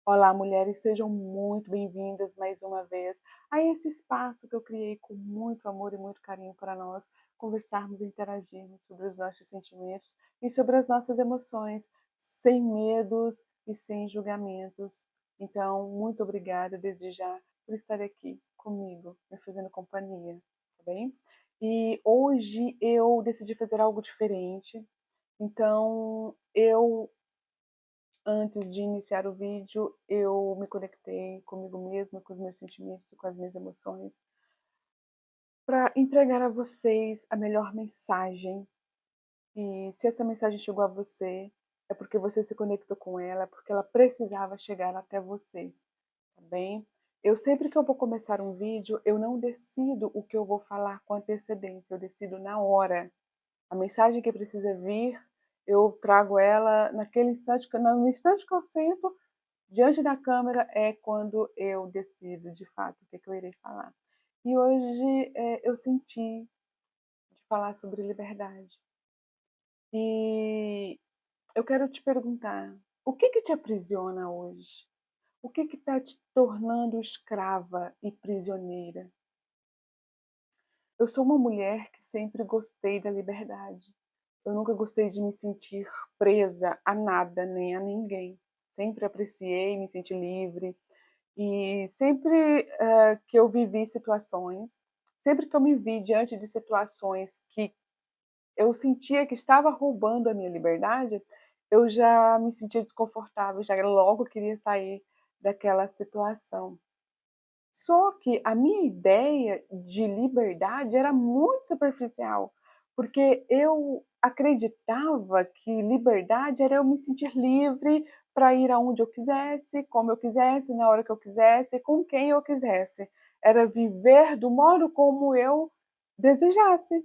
Olá, mulheres, sejam muito bem-vindas mais uma vez a esse espaço que eu criei com muito amor e muito carinho para nós conversarmos e interagirmos sobre os nossos sentimentos e sobre as nossas emoções, sem medos e sem julgamentos. Então, muito obrigada desde já por estar aqui comigo, me fazendo companhia, tá bem? E hoje eu decidi fazer algo diferente, então antes de iniciar o vídeo, eu me conectei comigo mesma, com os meus sentimentos e com as minhas emoções, para entregar a vocês a melhor mensagem. E se essa mensagem chegou a você, é porque você se conectou com ela, é porque ela precisava chegar até você, tá bem? Eu sempre que eu vou começar um vídeo, eu não decido o que eu vou falar com antecedência, eu decido na hora. A mensagem que precisa vir, eu trago ela naquele instante, no instante que eu sento diante da câmera é quando eu decido, de fato, o que eu irei falar. E hoje eu senti de falar sobre liberdade. E eu quero te perguntar, o que te aprisiona hoje? O que está te tornando escrava e prisioneira? Eu sou uma mulher que sempre gostei da liberdade. Eu nunca gostei de me sentir presa a nada, nem a ninguém. Sempre apreciei me sentir livre. E sempre que eu vivi situações, sempre que eu me vi diante de situações que eu sentia que estava roubando a minha liberdade, eu já me sentia desconfortável, já logo queria sair daquela situação. Só que a minha ideia de liberdade era muito superficial, porque eu acreditava que liberdade era eu me sentir livre para ir aonde eu quisesse, como eu quisesse, na hora que eu quisesse, com quem eu quisesse. Era viver do modo como eu desejasse.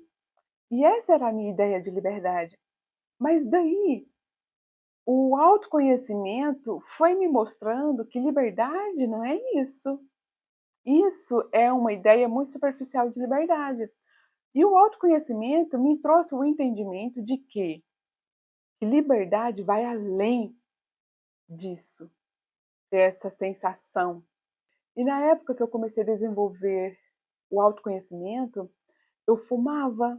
E essa era a minha ideia de liberdade. Mas daí, o autoconhecimento foi me mostrando que liberdade não é isso. Isso é uma ideia muito superficial de liberdade. E o autoconhecimento me trouxe o entendimento de que liberdade vai além disso, dessa sensação. E na época que eu comecei a desenvolver o autoconhecimento, eu fumava,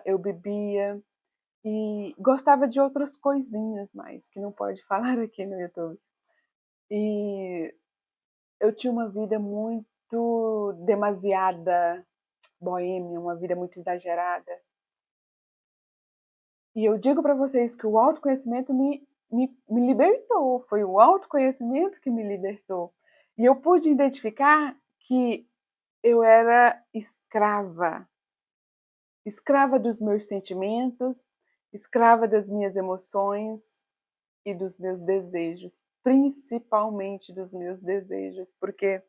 eu bebia e gostava de outras coisinhas mais, que não pode falar aqui no YouTube. E eu tinha uma vida muito demasiada boêmia, uma vida muito exagerada. E eu digo para vocês que o autoconhecimento me libertou, foi o autoconhecimento que me libertou. E eu pude identificar que eu era escrava, escrava dos meus sentimentos, escrava das minhas emoções e dos meus desejos, principalmente dos meus desejos, porque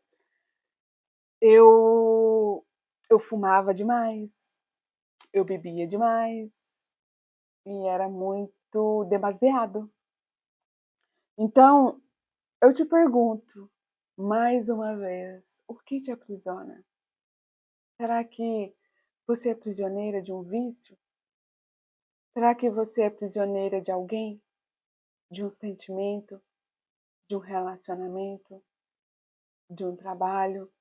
eu, eu fumava demais, eu bebia demais, e era muito demasiado. Então, eu te pergunto, mais uma vez, o que te aprisiona? Será que você é prisioneira de um vício? Será que você é prisioneira de alguém? De um sentimento? De um relacionamento? De um trabalho?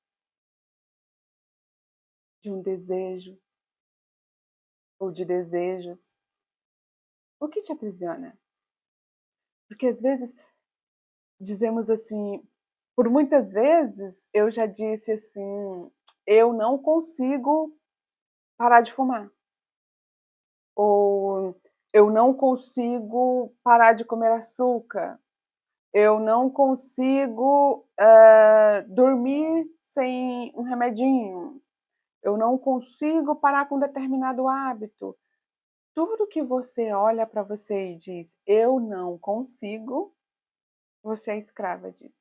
De um desejo? Ou de desejos? O que te aprisiona? Porque às vezes dizemos assim, por muitas vezes eu já disse assim, eu não consigo parar de fumar. Ou eu não consigo parar de comer açúcar. Eu não consigo dormir sem um remedinho. Eu não consigo parar com determinado hábito. Tudo que você olha para você e diz, eu não consigo, você é escrava disso.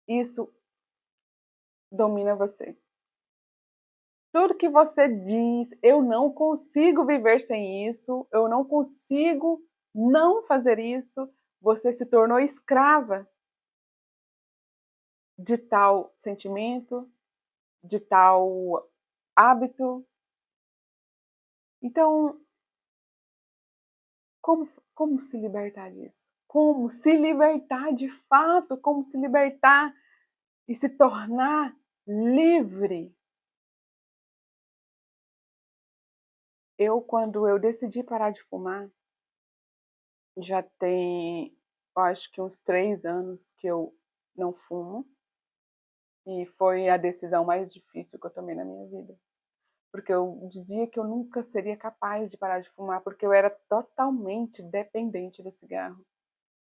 Isso domina você. Tudo que você diz, eu não consigo viver sem isso, eu não consigo não fazer isso, você se tornou escrava de tal sentimento, de tal hábito. Então, como, como se libertar disso? como se libertar de fato, como se libertar e se tornar livre. Quando eu decidi parar de fumar, já tem, eu acho que uns 3 anos que eu não fumo, e foi a decisão mais difícil que eu tomei na minha vida. Porque eu dizia que eu nunca seria capaz de parar de fumar, porque eu era totalmente dependente do cigarro.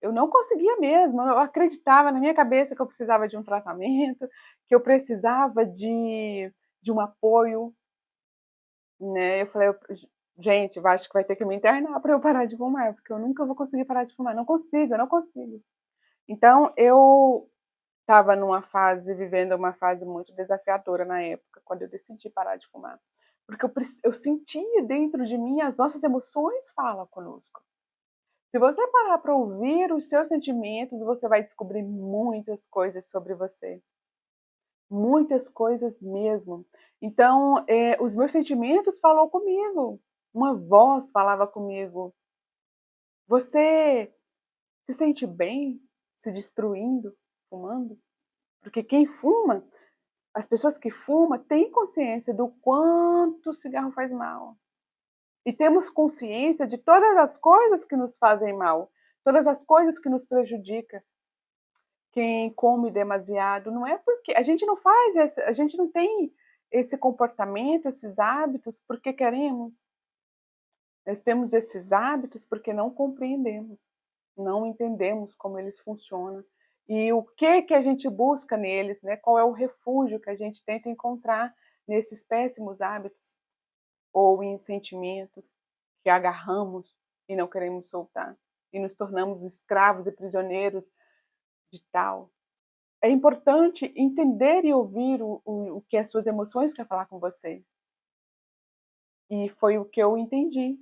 Eu não conseguia mesmo, eu acreditava na minha cabeça que eu precisava de um tratamento, que eu precisava de um apoio, né. Eu falei: Gente, eu acho que vai ter que me internar para eu parar de fumar, porque eu nunca vou conseguir parar de fumar, não consigo, eu não consigo". Então eu estava vivendo uma fase muito desafiadora na época, quando eu decidi parar de fumar, porque eu sentia dentro de mim, as nossas emoções falam conosco. Se você parar para ouvir os seus sentimentos, você vai descobrir muitas coisas sobre você, muitas coisas mesmo. Então, os meus sentimentos falou comigo, uma voz falava comigo: "Você se sente bem se destruindo, fumando?". Porque quem fuma, as pessoas que fumam têm consciência do quanto o cigarro faz mal. E temos consciência de todas as coisas que nos fazem mal, todas as coisas que nos prejudicam. Quem come demasiado, não é porque a gente não tem esse comportamento, esses hábitos porque queremos. Nós temos esses hábitos porque não compreendemos, não entendemos como eles funcionam e o que a gente busca neles, né? Qual é o refúgio que a gente tenta encontrar nesses péssimos hábitos ou em sentimentos que agarramos e não queremos soltar e nos tornamos escravos e prisioneiros de tal. É importante entender e ouvir o que as suas emoções querem falar com você. E foi o que eu entendi,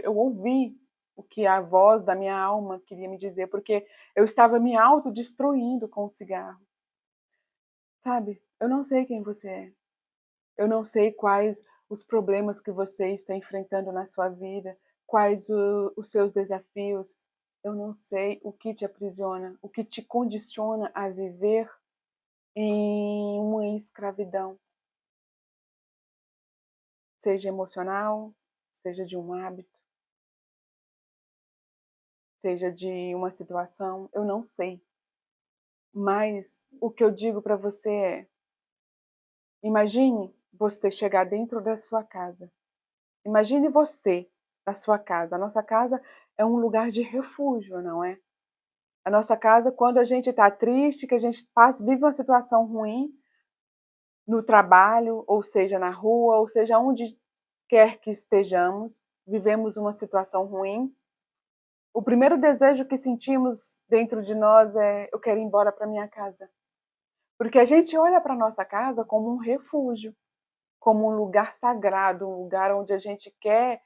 eu ouvi o que a voz da minha alma queria me dizer, porque eu estava me autodestruindo com o cigarro, sabe. Eu não sei quem você é, eu não sei quais os problemas que você está enfrentando na sua vida, quais os seus desafios, eu não sei o que te aprisiona, o que te condiciona a viver em uma escravidão, seja emocional, seja de um hábito, seja de uma situação, eu não sei. Mas o que eu digo para você é: imagine você chegar dentro da sua casa. Imagine você na sua casa. A nossa casa é um lugar de refúgio, não é? A nossa casa, quando a gente está triste, que a gente vive uma situação ruim no trabalho, ou seja, na rua, ou seja, onde quer que estejamos, vivemos uma situação ruim. O primeiro desejo que sentimos dentro de nós é: eu quero ir embora para minha casa. Porque a gente olha para a nossa casa como um refúgio, como um lugar sagrado, um lugar onde a gente quer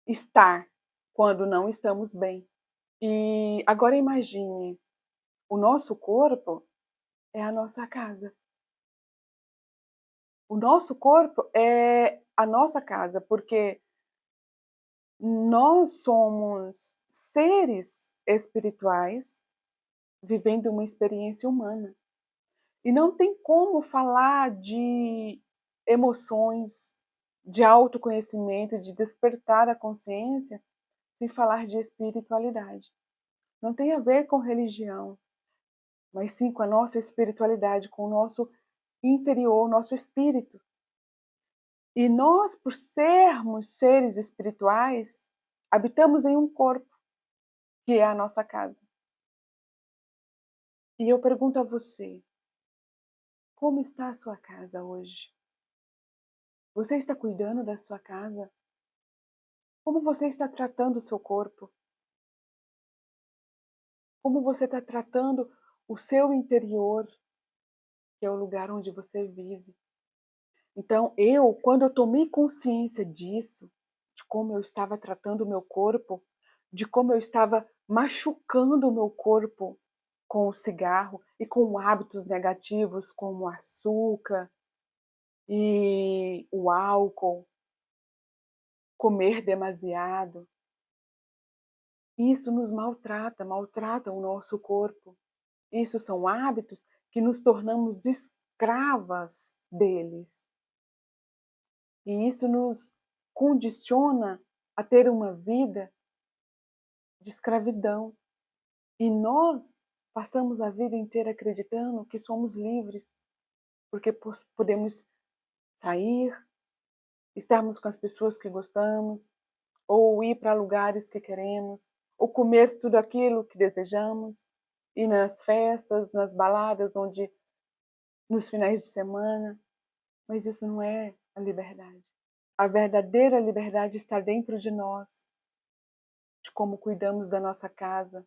estar quando não estamos bem. E agora imagine, o nosso corpo é a nossa casa. O nosso corpo é a nossa casa, porque nós somos seres espirituais vivendo uma experiência humana. E não tem como falar de emoções, de autoconhecimento, de despertar a consciência, sem falar de espiritualidade. Não tem a ver com religião, mas sim com a nossa espiritualidade, com o nosso interior, o nosso espírito. E nós, por sermos seres espirituais, habitamos em um corpo, que é a nossa casa. E eu pergunto a você, como está a sua casa hoje? Você está cuidando da sua casa? Como você está tratando o seu corpo? Como você está tratando o seu interior, que é o lugar onde você vive? Então, quando eu tomei consciência disso, de como eu estava tratando o meu corpo, de como eu estava machucando o meu corpo com o cigarro e com hábitos negativos como o açúcar e o álcool, comer demasiado, Isso nos maltrata, maltrata o nosso corpo. Isso são hábitos que nos tornamos escravas deles. E isso nos condiciona a ter uma vida de escravidão. E nós passamos a vida inteira acreditando que somos livres, porque podemos sair, estarmos com as pessoas que gostamos, ou ir para lugares que queremos, ou comer tudo aquilo que desejamos, ir nas festas, nas baladas, onde nos finais de semana, mas isso não é a liberdade. A verdadeira liberdade está dentro de nós, de como cuidamos da nossa casa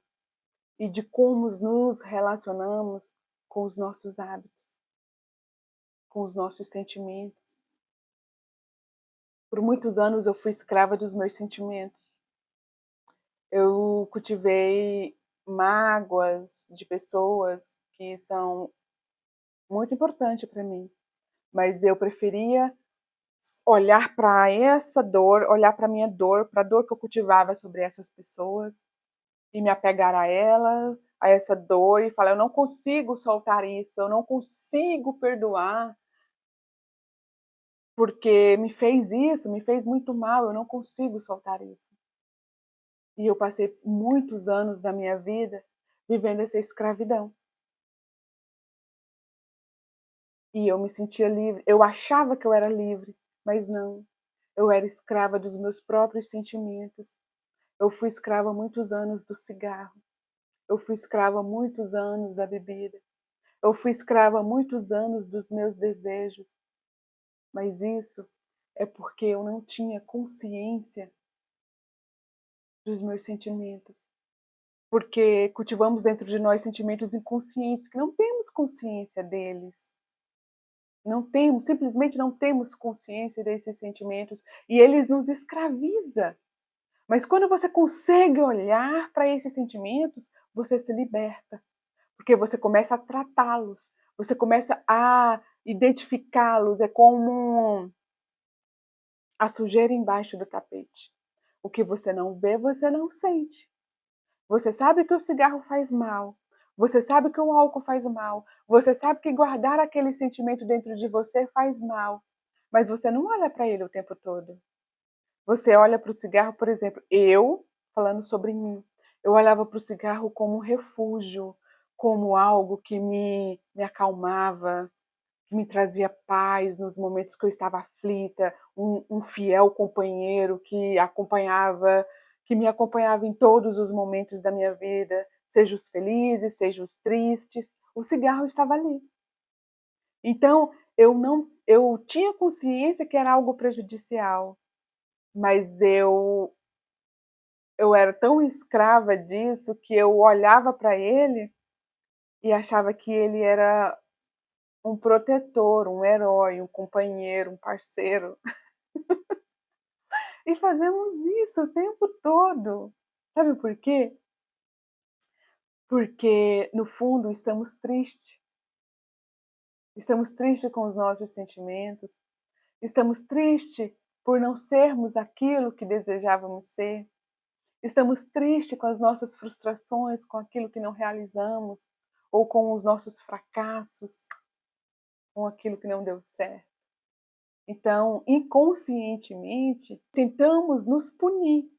e de como nos relacionamos com os nossos hábitos, com os nossos sentimentos. Por muitos anos eu fui escrava dos meus sentimentos. Eu cultivei mágoas de pessoas que são muito importantes para mim, mas eu preferia olhar para essa dor, olhar para a minha dor, para a dor que eu cultivava sobre essas pessoas e me apegar a ela, a essa dor e falar: eu não consigo soltar isso, eu não consigo perdoar, porque me fez isso, me fez muito mal, eu não consigo soltar isso. E eu passei muitos anos da minha vida vivendo essa escravidão. E eu me sentia livre, eu achava que eu era livre, mas não. Eu era escrava dos meus próprios sentimentos. Eu fui escrava há muitos anos do cigarro. Eu fui escrava há muitos anos da bebida. Eu fui escrava há muitos anos dos meus desejos. Mas isso é porque eu não tinha consciência dos meus sentimentos. Porque cultivamos dentro de nós sentimentos inconscientes, que não temos consciência deles. Não temos, simplesmente não temos consciência desses sentimentos e eles nos escravizam. Mas quando você consegue olhar para esses sentimentos, você se liberta, porque você começa a tratá-los, você começa a identificá-los, é como a sujeira embaixo do tapete. O que você não vê, você não sente. Você sabe que o cigarro faz mal, você sabe que o álcool faz mal, você sabe que guardar aquele sentimento dentro de você faz mal, mas você não olha para ele o tempo todo. Você olha para o cigarro, por exemplo, eu, falando sobre mim, eu olhava para o cigarro como um refúgio, como algo que me acalmava, que me trazia paz nos momentos que eu estava aflita, um fiel companheiro que me acompanhava em todos os momentos da minha vida, seja os felizes, seja os tristes, o cigarro estava ali. Então, eu tinha consciência que era algo prejudicial, mas eu era tão escrava disso que eu olhava para ele e achava que ele era um protetor, um herói, um companheiro, um parceiro. E fazemos isso o tempo todo. Sabe por quê? Porque, no fundo, estamos tristes. Estamos tristes com os nossos sentimentos. Estamos tristes por não sermos aquilo que desejávamos ser. Estamos tristes com as nossas frustrações, com aquilo que não realizamos, ou com os nossos fracassos, com aquilo que não deu certo. Então, inconscientemente, tentamos nos punir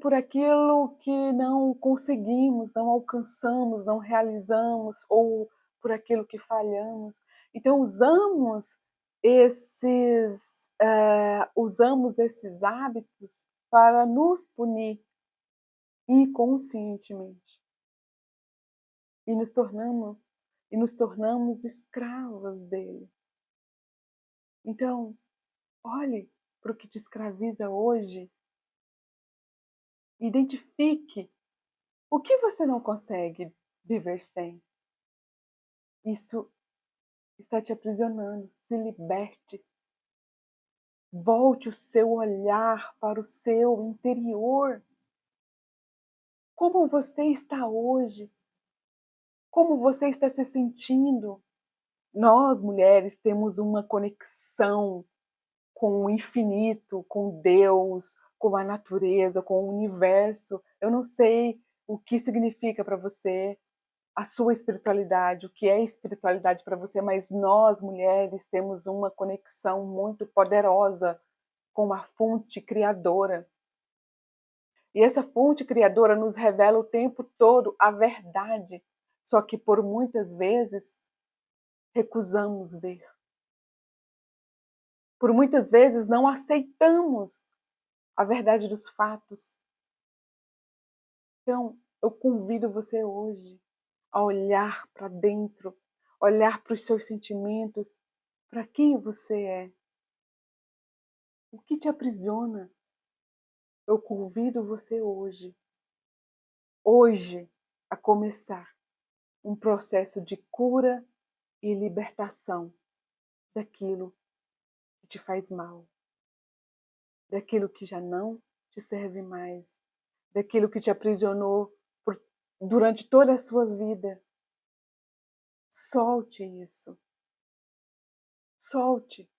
por aquilo que não conseguimos, não alcançamos, não realizamos, ou por aquilo que falhamos. Então, usamos esses hábitos para nos punir inconscientemente e nos tornamos escravos dele. Então, olhe para o que te escraviza hoje, identifique o que você não consegue viver sem. Isso está te aprisionando, se liberte. Volte o seu olhar para o seu interior. Como você está hoje? Como você está se sentindo? Nós, mulheres, temos uma conexão com o infinito, com Deus, com a natureza, com o universo. Eu não sei o que significa para você a sua espiritualidade, o que é espiritualidade para você, mas nós, mulheres, temos uma conexão muito poderosa com a fonte criadora. E essa fonte criadora nos revela o tempo todo a verdade, só que por muitas vezes recusamos ver. Por muitas vezes não aceitamos a verdade dos fatos. Então, eu convido você hoje a olhar para dentro, olhar para os seus sentimentos, para quem você é. O que te aprisiona? Eu convido você hoje, a começar um processo de cura e libertação daquilo que te faz mal, daquilo que já não te serve mais, daquilo que te aprisionou durante toda a sua vida. Solte isso. Solte.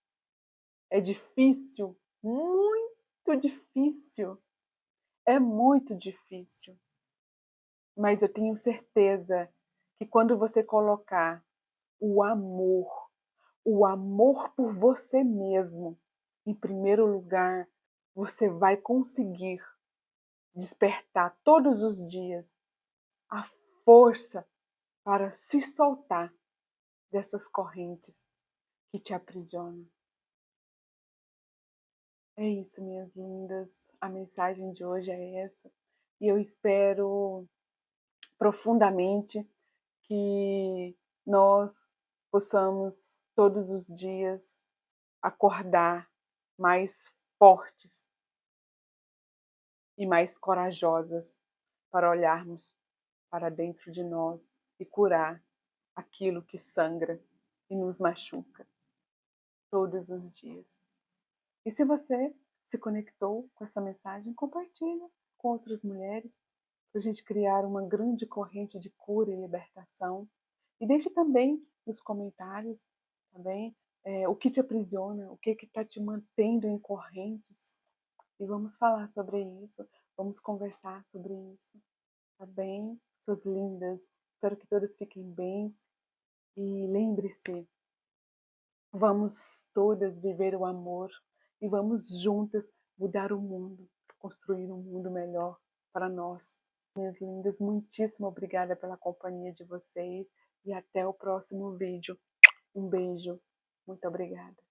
É difícil, muito difícil. É muito difícil. Mas eu tenho certeza que quando você colocar o amor por você mesmo em primeiro lugar, você vai conseguir despertar todos os dias a força para se soltar dessas correntes que te aprisionam. É isso, minhas lindas. A mensagem de hoje é essa. E eu espero profundamente que nós possamos todos os dias acordar mais fortes e mais corajosas para olharmos para dentro de nós e curar aquilo que sangra e nos machuca todos os dias. E se você se conectou com essa mensagem, compartilha com outras mulheres para a gente criar uma grande corrente de cura e libertação. E deixe também nos comentários também o que te aprisiona, o que está te mantendo em correntes. E vamos falar sobre isso, vamos conversar sobre isso, tá bem? Suas lindas, espero que todas fiquem bem. E lembre-se, vamos todas viver o amor e vamos juntas mudar o mundo, construir um mundo melhor para nós. Minhas lindas, muitíssimo obrigada pela companhia de vocês e até o próximo vídeo. Um beijo. Muito obrigada.